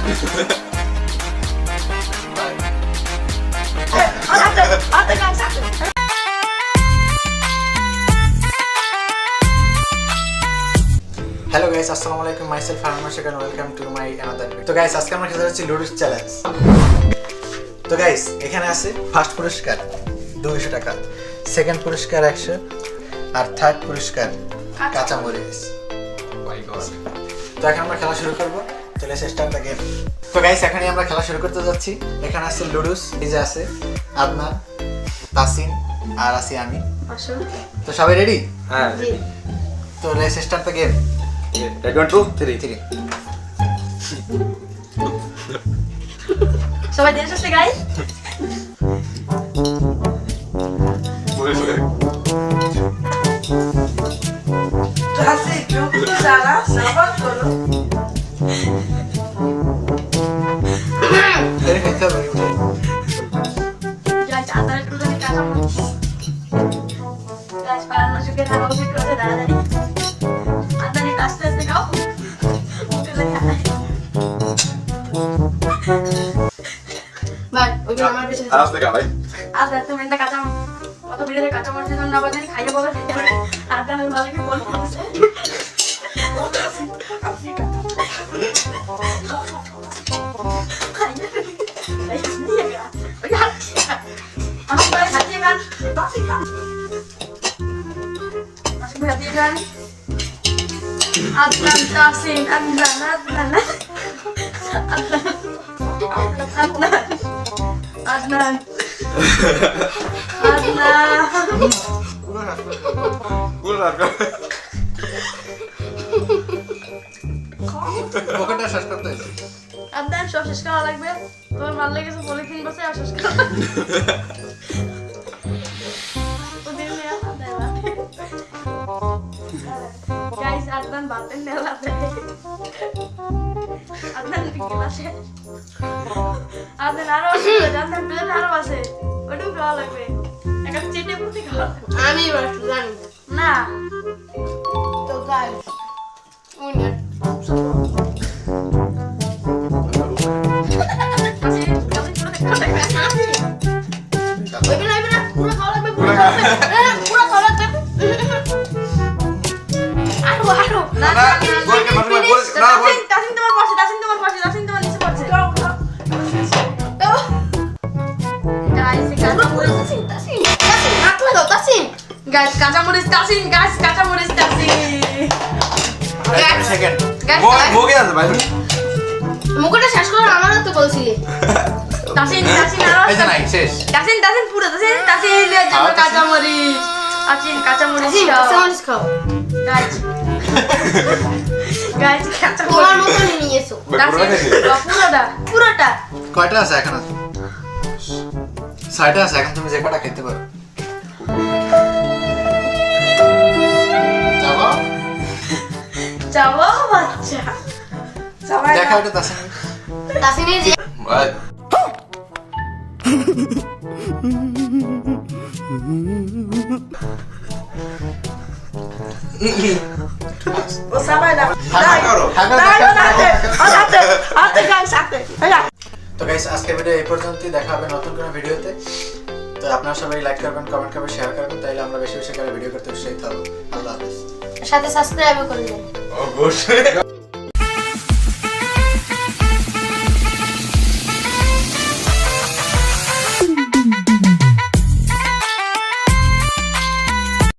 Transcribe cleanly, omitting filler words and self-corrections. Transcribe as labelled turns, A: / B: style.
A: Hello guys, assalamu alaikum. Myself Farman Sheikh and welcome to my another video. তো guys, আজকে আমরা খেলতে যাচ্ছি লুডুস চ্যালেঞ্জ। তো guys, এখানে আছে ফার্স্ট পুরস্কার 200 টাকা, সেকেন্ড পুরস্কার 100 আর থার্ড পুরস্কার কাঁচা মরিচ। মাই গড। তো এখন আমরা খেলা শুরু করব। চলে স্টার্ট দ্য গেম। তো guys, এখানে আমরা খেলা শুরু করতে যাচ্ছি। এখানে আছে লুডুস, এই যে আছে আদনান, তাসিন আর আছি আমি। তো সবাই রেডি?
B: হ্যাঁ রেডি।
A: তো লেটস স্টার্ট দ্য গেম।
B: 1 2 3
C: সবাই দেশ আছে guys.
D: Así, yo Sara, sabat করো।
C: গাইস আদা একটু জানি কাঁচা মরিচ। গাইস পারানো শুকে না হবে করে দাঁড়াই। আদা নি কাটতে আসতে খাও। মুখে লাগা। ভাই ওই আমার বেশি
B: আস্তে গা ভাই।
C: আদা তুমি এটা কাঁচা কত বিড়ে কাঁচা মরিচ জন্য না বাজানি খাইয়ে বলে আদা আমি ভালো কি বলবো Adnan Tasin Adnan
A: পকেটটা শেষ করতে হবে।
C: Adnan সব শেষ করা লাগবে তোমার ভালো লেগেছে পলিথিন বসে আর শেষ করা Guys, Adnan batin nela de. Adnan dikila se. Adnan aro ase, Adnan plate aro ase. Odu খাওয়া লাগবে। একটা চেটে পুটি খাওয়া লাগবে।
D: আমি এবার জানি।
C: না।
D: তো গাইস, উইনার। পুরো খাওয়া লাগবে, পুরো খাওয়া লাগবে। পুরো খাওয়া লাগবে। আরো
C: না
B: না বলকে মারবে বল না বল
C: তাসিন তোমার পাশে তাসিন তোমার নিচে পড়ছে গাইস কাঁচা মরিচ তাসিন হাত লাগাও তাসিন গাইস কাঁচা মরিচ তাসিন
A: সেকেন্ড
B: মোকে আছে ভাই
D: মুখটা শেষ করে আমারও তো বলছিলি
C: তাসিন আর
A: এই যে নাই শেষ।
C: তাসিন পুরো তাসিন লিয়ে যাও কাঁচা মরিচ কাঁচা মরিচ
D: খাও
C: গাইস কাঁচা
D: তোমার
C: মরিচ
D: মতো নিয়েছো
C: পুরোটা
A: কয়টা আছে এখন? 6টা আছে এখন, তুমি যে কটা খেতে পারো।
C: যাবো বাচ্চা সবাই
A: দেখা ওটা তাসিন।
D: তাসিনের যে
B: ভাই
D: ও সবাই না
A: তো গাইস, আজকের ভিডিও এই পর্যন্তই। দেখা হবে নতুন কোনো ভিডিওতে। তো আপনারা সবাই লাইক করবেন, কমেন্ট করবেন, শেয়ার করবেন, তাইলে আমরা বেশি বেশি করে ভিডিও করতে উৎসাহিত হব। আল্লাহ হাফেজ।
D: সাথে সাবস্ক্রাইব করবেন
B: অবশ্যই